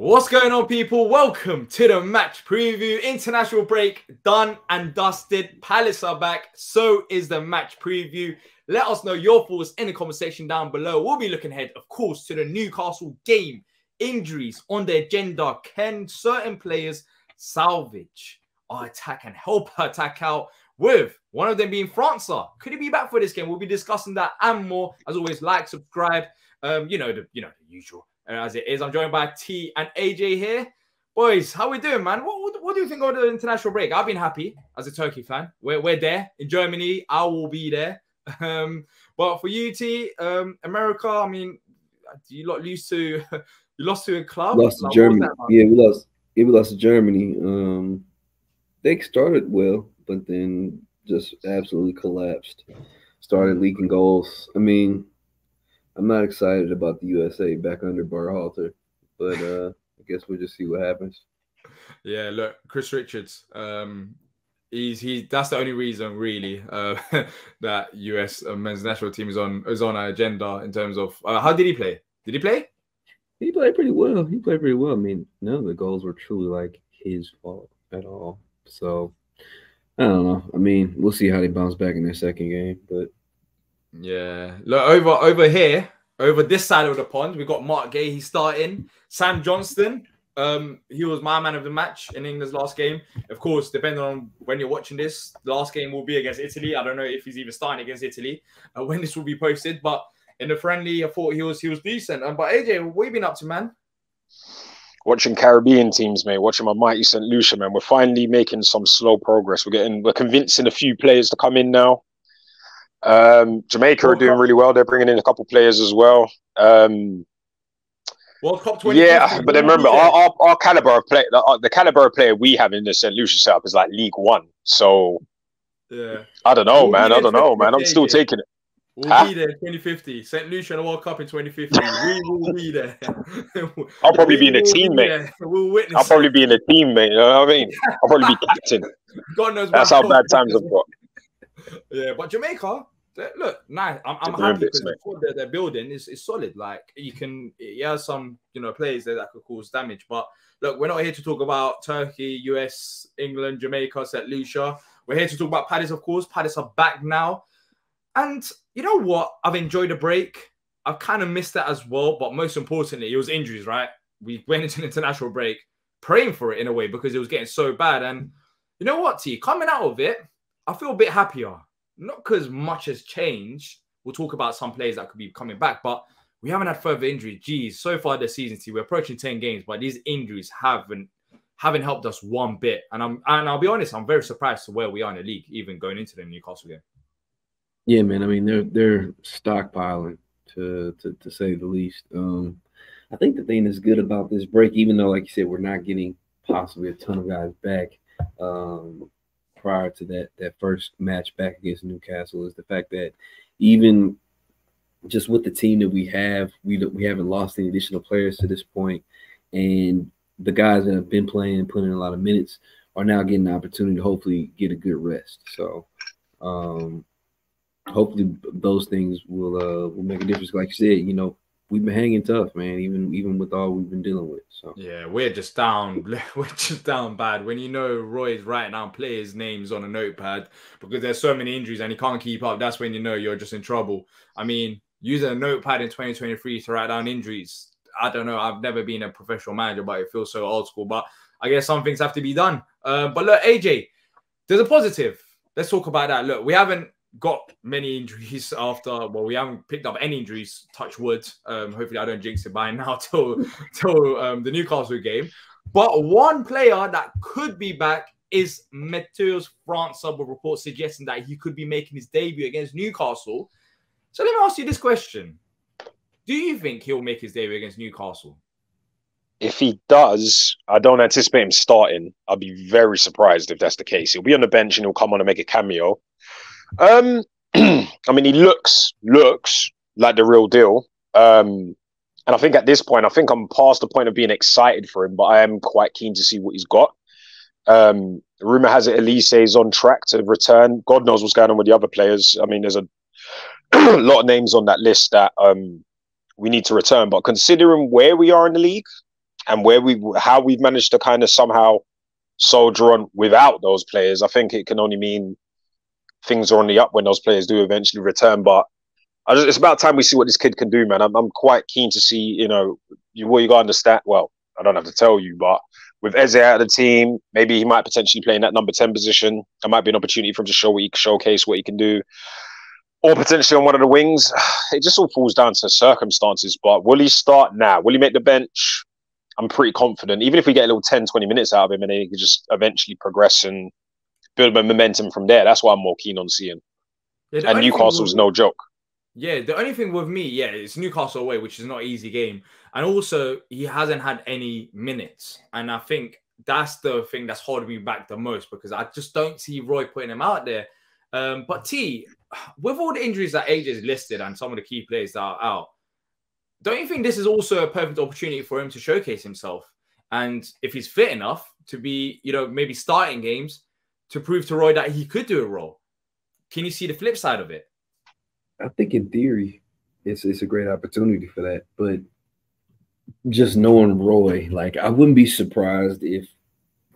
What's going on, people? Welcome to the match preview. International break done and dusted. Palace are back. So is the match preview. Let us know your thoughts in the comment section down below. We'll be looking ahead, of course, to the Newcastle game. Injuries on the agenda. Can certain players salvage our attack and help our attack out? With one of them being Franca. Could he be back for this game? We'll be discussing that and more. As always, like, subscribe. The usual. As it is, I'm joined by T and AJ here. Boys, how we doing, man? What do you think of the international break? I've been happy as a Turkey fan. We're there in Germany. I will be there. But for you, T, America, I mean, you lot lose to you lost to a club. Lost to Germany. Yeah, we lost. Yeah, we lost to Germany. They started well, but then just absolutely collapsed. Started leaking goals. I mean, I'm not excited about the USA back under Berhalter, but I guess we'll just see what happens. Yeah, look, Chris Richards. He's that's the only reason really that US men's national team is on our agenda in terms of how did he play? Did he play? He played pretty well. I mean, none of the goals were truly like his fault at all. So I don't know. I mean, we'll see how they bounce back in their second game, but. Yeah, look over here, over this side of the pond, we got Mark Gay. He's starting. Sam Johnston, he was my man of the match in England's last game. Of course, depending on when you're watching this, the last game will be against Italy. I don't know if he's even starting against Italy when this will be posted, but in the friendly, I thought he was decent. But AJ, what have you been up to, man? Watching Caribbean teams, mate. Watching my mighty St. Lucia, man. We're finally making some slow progress. We're convincing a few players to come in now. Jamaica are doing really well. They're bringing in a couple players as well. World Cup 20. Yeah, but then remember, our caliber of play, the caliber of player we have in the St. Lucia setup is like League One. So yeah, I don't know, man. I'm still taking it. We'll be there in 2050. St. Lucia and the World Cup in 2050. We will be there. I'll probably be in the team, mate. We'll witness. I'll probably be in the team, mate. You know what I mean? I'll probably be captain. God knows. That's how bad times I've got. Yeah, but Jamaica, look, nice. I'm happy because the squad they're building is solid. Like you have some players there that could cause damage. But look, we're not here to talk about Turkey, US, England, Jamaica, St. Lucia. We're here to talk about Palace, of course. Palace are back now, and you know what? I've enjoyed the break. I've kind of missed that as well. But most importantly, it was injuries. Right? We went into an international break praying for it in a way because it was getting so bad. And you know what, T? Coming out of it, I feel a bit happier. Not because much has changed. We'll talk about some players that could be coming back, but we haven't had further injuries. Geez, so far this season, we're approaching 10 games, but these injuries haven't helped us one bit. And I'll be honest, I'm very surprised to where we are in the league, even going into the Newcastle game. Yeah, man. I mean, they're stockpiling to say the least. I think the thing that's good about this break, even though, like you said, we're not getting possibly a ton of guys back. Prior to that first match back against Newcastle is the fact that even just with the team that we haven't lost any additional players to this point, and the guys that have been playing and putting in a lot of minutes are now getting the opportunity to hopefully get a good rest. So hopefully those things will make a difference. Like you said, we've been hanging tough, man, even with all we've been dealing with. So yeah, we're just down. We're just down bad. When Roy's writing down players' names on a notepad because there's so many injuries and he can't keep up, that's when you're just in trouble. I mean, using a notepad in 2023 to write down injuries, I don't know. I've never been a professional manager, but it feels so old school. But I guess some things have to be done. But look, AJ, there's a positive. Let's talk about that. Look, we haven't got many injuries we haven't picked up any injuries, touch wood. Hopefully I don't jinx it by now till the Newcastle game. But one player that could be back is Matheus Franca, with reports suggesting that he could be making his debut against Newcastle. So let me ask you this question. Do you think he'll make his debut against Newcastle? If he does, I don't anticipate him starting. I'll be very surprised if that's the case. He'll be on the bench and he'll come on and make a cameo. I mean, he looks like the real deal. And I think at this point, I'm past the point of being excited for him, but I am quite keen to see what he's got. Rumor has it Elise is on track to return. God knows what's going on with the other players. I mean, there's a lot of names on that list that we need to return. But considering where we are in the league, and how we've managed to kind of somehow soldier on without those players, I think it can only mean things are on the up when those players do eventually return. But it's about time we see what this kid can do, man. I'm quite keen to see, you know, what you got to understand. Well, I don't have to tell you, but with Eze out of the team, maybe he might potentially play in that number 10 position. That might be an opportunity for him to showcase what he can do. Or potentially on one of the wings. It just all falls down to circumstances. But will he start now? Will he make the bench? I'm pretty confident. Even if we get a little 10, 20 minutes out of him and then he can just eventually progress and build momentum from there. That's what I'm more keen on seeing. Yeah, and Newcastle's no joke. Yeah, the only thing with me, it's Newcastle away, which is not an easy game. And also, he hasn't had any minutes. And I think that's the thing that's holding me back the most because I just don't see Roy putting him out there. But T, with all the injuries that AJ's listed and some of the key players that are out, don't you think this is also a perfect opportunity for him to showcase himself? And if he's fit enough to be, you know, maybe starting games to prove to Roy that he could do a role. Can you see the flip side of it? I think in theory, it's a great opportunity for that. But just knowing Roy, like I wouldn't be surprised if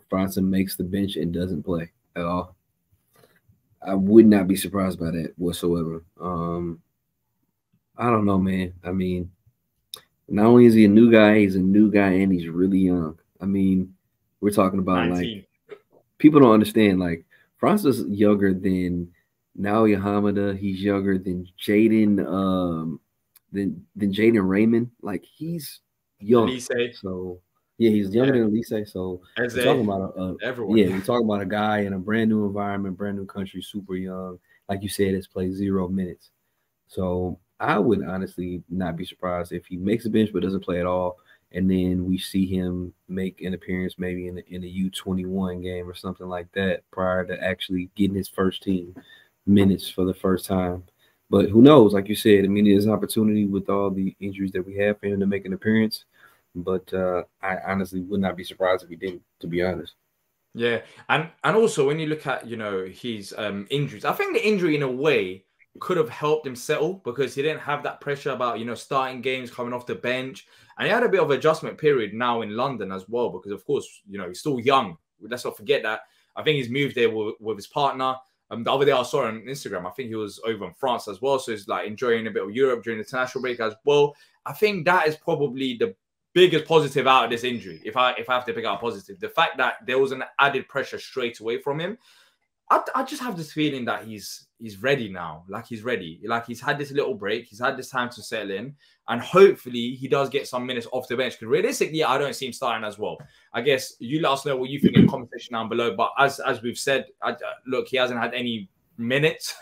Franca makes the bench and doesn't play at all. I would not be surprised by that whatsoever. I don't know, man. I mean, not only is he a new guy, he's a new guy and he's really young. I mean, we're talking about 19. Like people don't understand. Like Franca's younger than Naoya Hamada. He's younger than Jaden than Jaden Raymond. Like he's young. Elise. So yeah, he's younger than Elise. So we're talking about everyone. Yeah, we're talking about a guy in a brand new environment, brand new country, super young. Like you said, has played 0 minutes. So I would honestly not be surprised if he makes a bench but doesn't play at all. And then we see him make an appearance maybe in a U21 game or something like that prior to actually getting his first team minutes for the first time. But who knows? Like you said, I mean, there's an opportunity with all the injuries that we have for him to make an appearance. But I honestly would not be surprised if he didn't, to be honest. Yeah. And also when you look at, you know, his injuries, I think the injury in a way could have helped him settle because he didn't have that pressure about, you know, starting games, coming off the bench. And he had a bit of adjustment period now in London as well because, of course, you know, he's still young. Let's not forget that. I think he's moved there with his partner. The other day I saw on Instagram, I think he was over in France as well. So he's like enjoying a bit of Europe during the international break as well. I think that is probably the biggest positive out of this injury. If I have to pick out a positive, the fact that there was an added pressure straight away from him. I just have this feeling that he's ready now. Like he's ready. Like he's had this little break. He's had this time to settle in. And hopefully he does get some minutes off the bench. Because realistically, I don't see him starting as well. I guess you let us know what you think in the comment section down below. But as we've said, look, he hasn't had any minutes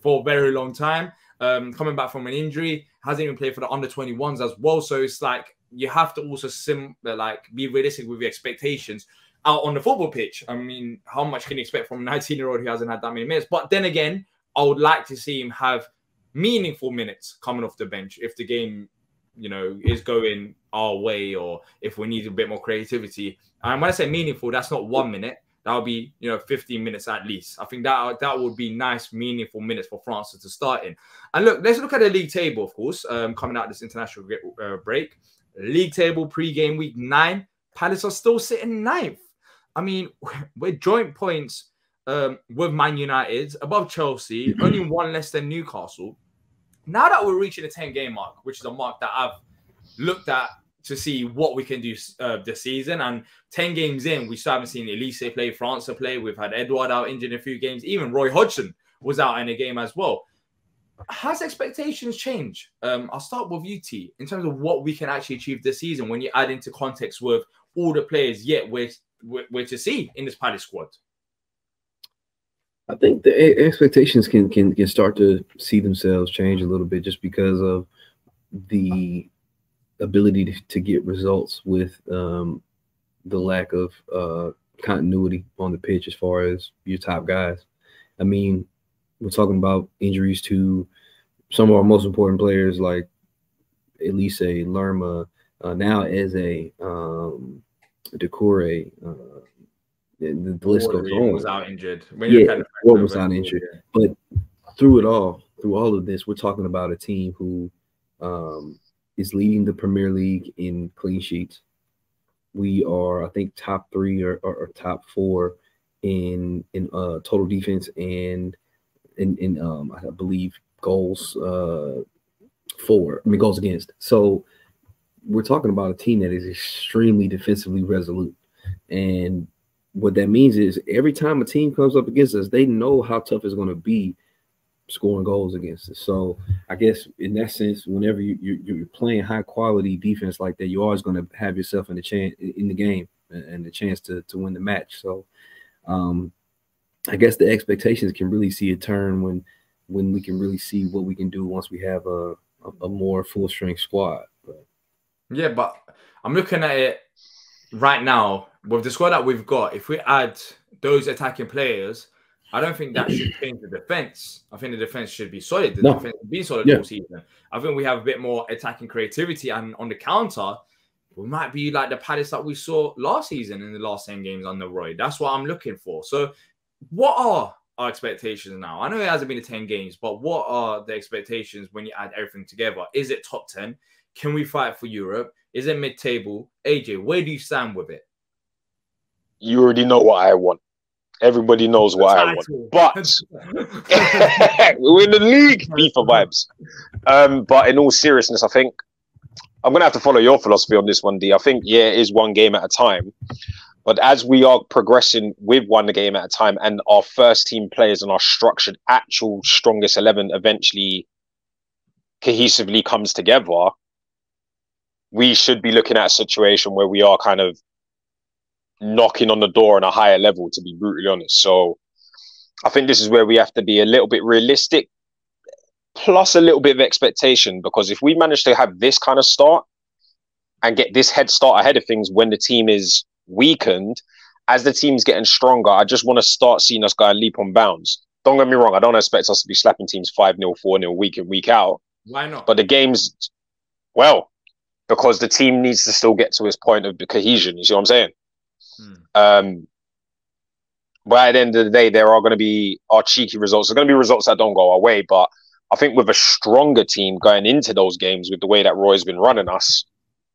for a very long time. Coming back from an injury. Hasn't even played for the under-21s as well. So it's like you have to also be realistic with your expectations out on the football pitch. I mean, how much can you expect from a 19-year-old who hasn't had that many minutes? But then again, I would like to see him have meaningful minutes coming off the bench if the game, you know, is going our way or if we need a bit more creativity. And when I say meaningful, that's not 1 minute. That would be, you know, 15 minutes at least. I think that would be nice, meaningful minutes for France to start in. And look, let's look at the league table, of course, coming out of this international break. League table pre-game week 9. Palace are still sitting 9th. I mean, we're joint points with Man United, above Chelsea, only one less than Newcastle. Now that we're reaching the 10-game mark, which is a mark that I've looked at to see what we can do this season, and 10 games in, we still haven't seen Elise play, Franca play. We've had Edouard out injured in a few games. Even Roy Hodgson was out in a game as well. Has expectations changed? I'll start with you, T, in terms of what we can actually achieve this season when you add into context with all the players yet we're to see in this Palace squad. I think the expectations can start to see themselves change a little bit just because of the ability to get results with the lack of continuity on the pitch as far as your top guys. I mean, we're talking about injuries to some of our most important players like Elise, Lerma, now Eze, Decore, the list goes on. Was out injured. Was out injured. Yeah. But through all of this, we're talking about a team who is leading the Premier League in clean sheets. We are, I think, top 3 or top 4 in total defense and in I believe goals goals against. So we're talking about a team that is extremely defensively resolute. And what that means is every time a team comes up against us, they know how tough it's going to be scoring goals against us. So I guess in that sense, whenever you're playing high quality defense like that, you're always going to have yourself in the game and the chance to win the match. So I guess the expectations can really see a turn when we can really see what we can do once we have a more full strength squad. But yeah, but I'm looking at it right now with the squad that we've got. If we add those attacking players, I don't think that should change the defense. I think the defense should be solid. The defense has been solid all season. I think we have a bit more attacking creativity, and on the counter, we might be like the Palace that we saw last season in the last 10 games under Roy. That's what I'm looking for. So what are our expectations now? I know it hasn't been the 10 games, but what are the expectations when you add everything together? Is it top 10? Can we fight for Europe? Is it mid-table? AJ, where do you stand with it? You already know what I want. Everybody knows what I want. But we're in the league, FIFA vibes. But in all seriousness, I think I'm going to have to follow your philosophy on this one, D. I think, yeah, it is one game at a time. But as we are progressing with one game at a time and our first team players and our structured actual strongest 11 eventually cohesively comes together, we should be looking at a situation where we are kind of knocking on the door on a higher level, to be brutally honest. So I think this is where we have to be a little bit realistic, plus a little bit of expectation, because if we manage to have this kind of start and get this head start ahead of things when the team is weakened, as the team's getting stronger, I just want to start seeing us go leap on bounds. Don't get me wrong, I don't expect us to be slapping teams 5-0, 4-0 week in, week out. Why not? But the games, well, because the team needs to still get to its point of the cohesion, you see what I'm saying? But at the end of the day, there are going to be our cheeky results. There are going to be results that don't go our way, but I think with a stronger team going into those games with the way that Roy's been running us,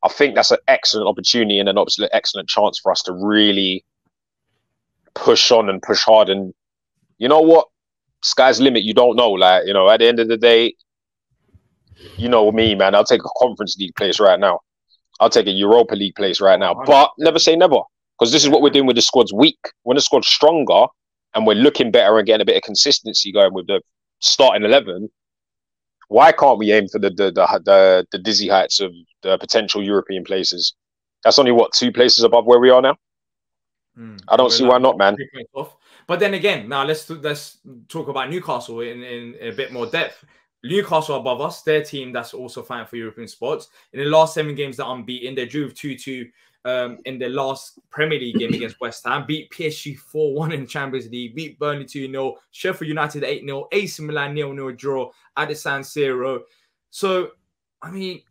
I think that's an excellent opportunity and an excellent chance for us to really push on and push hard. And you know what? Sky's the limit. You don't know. Like, you know, at the end of the day, you know me, man. I'll take a Conference League place right now. I'll take a Europa League place right now. But never say never. Because this is what we're doing with the squad's weak. When the squad's stronger and we're looking better and getting a bit of consistency going with the starting 11, why can't we aim for the dizzy heights of the potential European places? That's only, what, 2 places above where we are now? I don't see why not, man. But then again, now let's talk about Newcastle in a bit more depth. Newcastle above us, their team that's also fighting for European spots. In the last 7 games, they're unbeaten. They drew 2-2 in the last Premier League game against West Ham, beat PSG 4-1 in the Champions League, beat Burnley 2-0, Sheffield United 8-0, AC Milan 0-0 draw at the San Siro. So, I mean,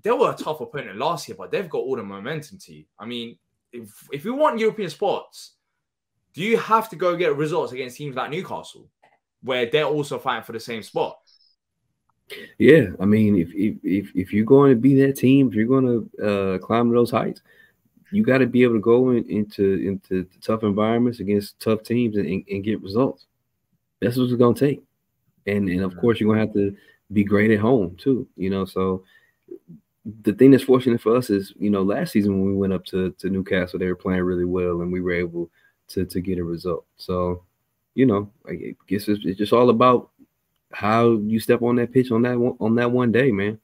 they were a tough opponent last year, but they've got all the momentum to you. I mean, if you want European spots, do you have to go get results against teams like Newcastle, where they're also fighting for the same spot? Yeah, I mean, if you're going to be that team, if you're going to climb those heights, you got to be able to go into tough environments against tough teams and get results. That's what it's going to take. And of course, you're going to have to be great at home too, you know. So the thing that's fortunate for us is, you know, last season when we went up to Newcastle, they were playing really well and we were able to get a result. So, you know, I guess it's just all about how you step on that pitch on that one day, man.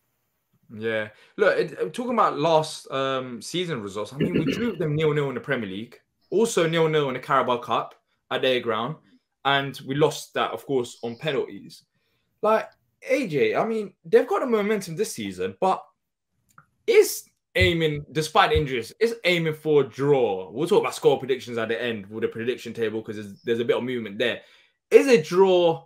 Yeah. Look, talking about last season results, I mean, we drew them 0-0 in the Premier League, also 0-0 in the Carabao Cup at their ground, and we lost that, of course, on penalties. Like, AJ, I mean, they've got the momentum this season, but is aiming, despite injuries, is aiming for a draw. We'll talk about score predictions at the end with the prediction table because there's a bit of movement there. Is a draw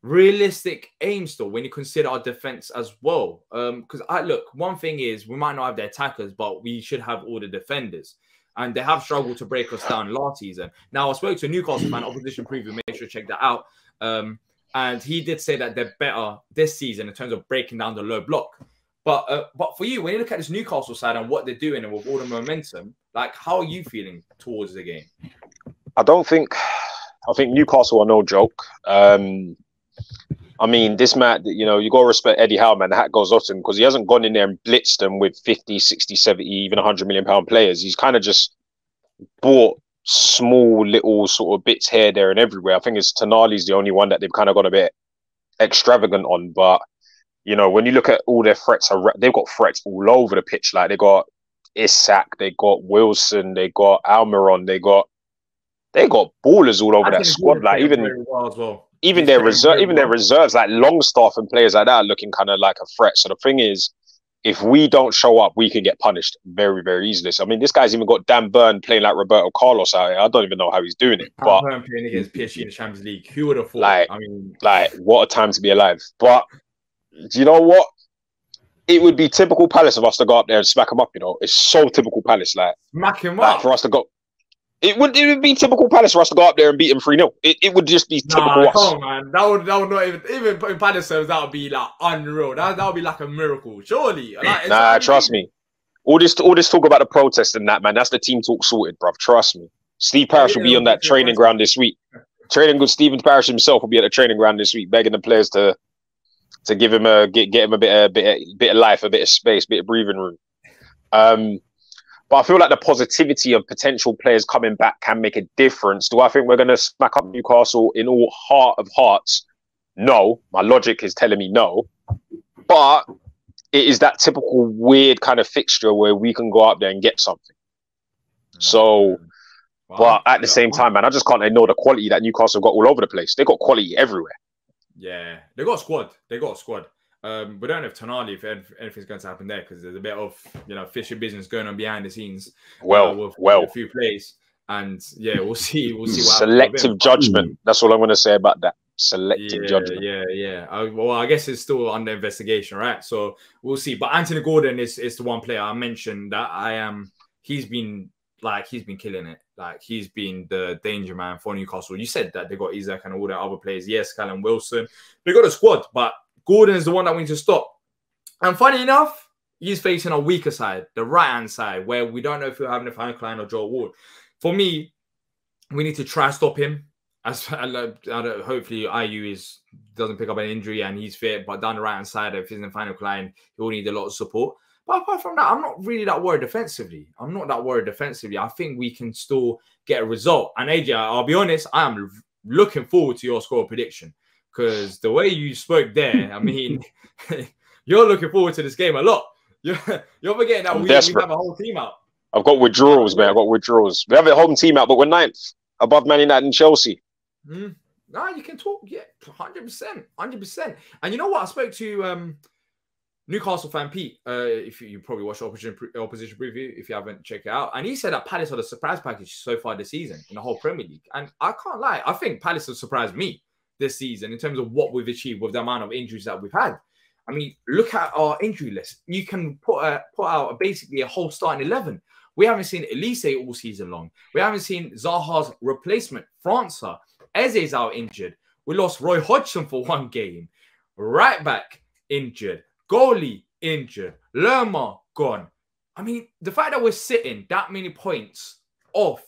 realistic aim still when you consider our defense as well? Because look, one thing is we might not have the attackers, but we should have all the defenders, and they have struggled to break us down last season. Now, I spoke to a Newcastle fan, opposition preview, make sure to check that out, and he did say that they're better this season in terms of breaking down the low block. But for you, when you look at this Newcastle side and what they're doing and with all the momentum, like, how are you feeling towards the game? I think Newcastle are no joke. I mean, this man, you know, you got to respect Eddie Howe, man. The hat goes off to him because he hasn't gone in there and blitzed them with 50, 60, 70, even £100 million players. He's kind of just bought small little sort of bits here, there, and everywhere. I think it's Tonali's the only one that they've kind of got a bit extravagant on. But, you know, when you look at all their threats, they've got threats all over the pitch. Like, they got Isak, they got Wilson, they got Almiron, they got ballers all over that squad. Like, even their reserves, like Longstaff and players like that, are looking kind of like a threat. So the thing is, if we don't show up, we can get punished very, very easily. So I mean, this guy's even got Dan Burn playing like Roberto Carlos out here. I don't even know how he's doing it. But Burn playing against PSG in the Champions League, who would have thought? Like, what a time to be alive. But do you know what? It would be typical Palace of us to go up there and smack him up. You know, it's so typical Palace. Like, smack him up for us to go. It would be typical Palace for us to go up there and beat them 3-0. It would just be typical us. Come on, man. That would not even in Palace terms, that would be like unreal. That would be like a miracle, surely. Like, trust me. All this talk about the protest and that, man, that's the team talk sorted, bruv. Trust me. Steve Parish will be on that training ground this week. Stephen Parish himself will be at the training ground this week, begging the players to give him get him a bit of life, a bit of space, a bit of breathing room. But I feel like the positivity of potential players coming back can make a difference. Do I think we're going to smack up Newcastle in all heart of hearts? No. My logic is telling me no. But it is that typical weird kind of fixture where we can go out there and get something. So, but at the same time, man, I just can't ignore the quality that Newcastle got all over the place. They got quality everywhere. Yeah, they got a squad. We don't know if Tonali, if anything's going to happen there, because there's a bit of, you know, fishy business going on behind the scenes. With a few plays, and yeah, we'll see. We'll see what selective judgment. That's all I'm going to say about that. Selective judgment. Yeah. Well, I guess it's still under investigation, right? So we'll see. But Anthony Gordon is the one player I mentioned that he's been killing it. Like, he's been the danger man for Newcastle. You said that they got Isak and all the other players. Yes, Callum Wilson. They got a squad, but Gordon is the one that we need to stop. And funny enough, he's facing a weaker side, the right-hand side, where we don't know if we're having a Franca or Joe Ward. For me, we need to try to stop him. Hopefully, IU doesn't pick up an injury and he's fit, but down the right-hand side, if he's in the final line, he'll need a lot of support. But apart from that, I'm not really that worried defensively. I think we can still get a result. And AJ, I'll be honest, I am looking forward to your score prediction. Because the way you spoke there, I mean, you're looking forward to this game a lot. You're forgetting that we have a whole team out. I've got withdrawals, man. We have a home team out, but we're 9th, above Man United and Chelsea. No, you can talk. Yeah, 100%. And you know what? I spoke to Newcastle fan Pete. If you probably watched opposition preview, if you haven't checked it out, and he said that Palace are the surprise package so far this season in the whole Premier League. And I can't lie, I think Palace have surprised me this season in terms of what we've achieved with the amount of injuries that we've had. I mean, look at our injury list. You can put out basically a whole starting 11. We haven't seen Elise all season long. We haven't seen Zaha's replacement, Franca. Eze's out injured. We lost Roy Hodgson for one game. Right back injured. Goalie injured. Lerma gone. I mean, the fact that we're sitting that many points off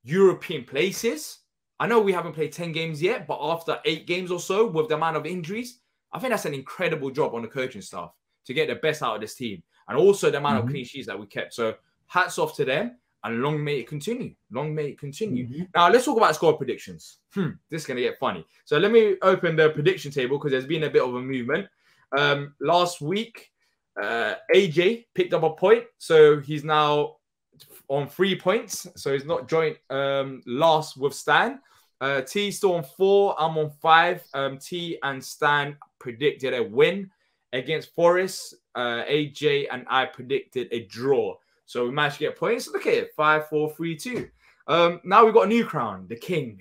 European places. I know we haven't played 10 games yet, but after 8 games or so with the amount of injuries, I think that's an incredible job on the coaching staff to get the best out of this team. And also the amount of clean sheets that we kept. So hats off to them and long may it continue. Now, let's talk about score predictions. This is going to get funny. So let me open the prediction table because there's been a bit of a movement. Last week, AJ picked up a point. So he's now on 3 points. So he's not joint last with Stan. T still on 4. I'm on 5. T and Stan predicted a win against Forest. AJ and I predicted a draw. So we managed to get points. Look at it. 5, 4, 3, 2. Now we've got a new crown, the king.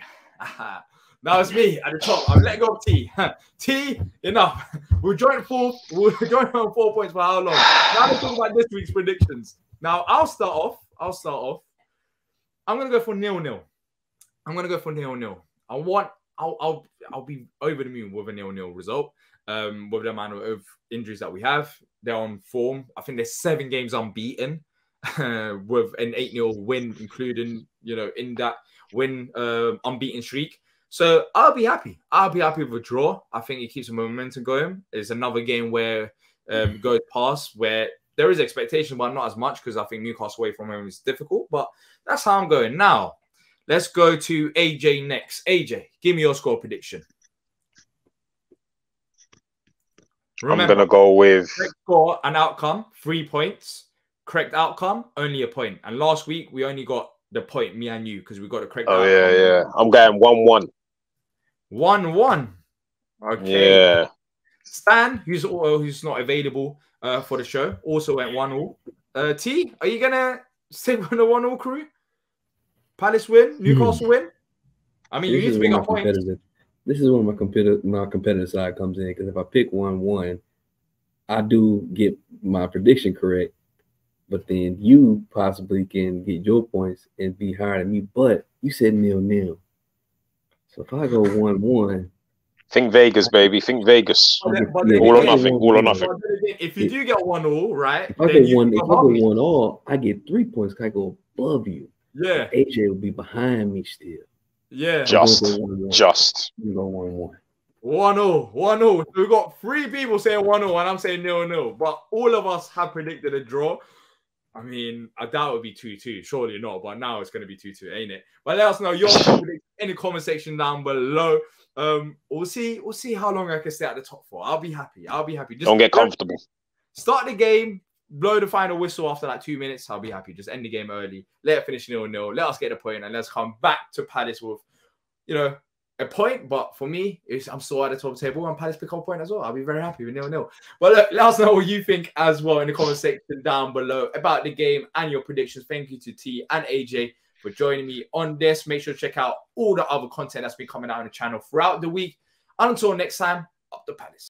Now it's me at the top. I'm letting go of T. T, enough. We'll join 4. We'll join on 4 points for how long? Now let's talk about this week's predictions. Now I'll start off. I'm gonna go for 0-0. I'll be over the moon with a 0-0 result. With the amount of injuries that we have, they're on form. I think they're 7 games unbeaten with an 8-0 win, including, you know, in that win unbeaten streak. So I'll be happy. I'll be happy with a draw. I think it keeps the momentum going. It's another game where goes past where there is expectation, but not as much because I think Newcastle away from home is difficult. But that's how I'm going. Now, let's go to AJ next. AJ, give me your score prediction. Remember, I'm going to go with... correct score and outcome, 3 points. Correct outcome, only a point. And last week, we only got the point, me and you, because we got the correct outcome. Yeah. I'm going 1-1. 1-1. Okay. Yeah. Stan, who's not available for the show, also went 1-1. T, are you going to stick with the 1-1 crew? Palace win? Newcastle win? I mean, you need to pick up points. This is when my competitive side comes in, because if I pick 1-1, I do get my prediction correct, but then you possibly can get your points and be higher than me. But you said 0-0. So if I go 1-1, think Vegas, baby. Think Vegas. All or nothing. All or nothing. If you do get 1-1, right? If I go 1-1, I get 3 points. I go above you. Yeah. AJ will be behind me still. Yeah. Just. You go 1-1. 1-0. So we've got 3 people saying 1-0, and I'm saying 0-0. But all of us have predicted a draw. I mean, I doubt it would be 2-2. Surely not. But now it's going to be 2-2, ain't it? But let us know your prediction in the comment section down below. We'll see how long I can stay at the top for. I'll be happy. Just don't get comfortable. Start the game, blow the final whistle after like 2 minutes. I'll be happy. Just end the game early. Let it finish 0-0. Let us get a point, and let's come back to Palace with, you know, a point. But for me, I'm still at the top of the table, and Palace pick up a point as well. I'll be very happy with 0-0. But look, let us know what you think as well in the comment section down below about the game and your predictions. Thank you to T and AJ for joining me on this. Make sure to check out all the other content that's been coming out on the channel throughout the week. Until next time, up the Palace.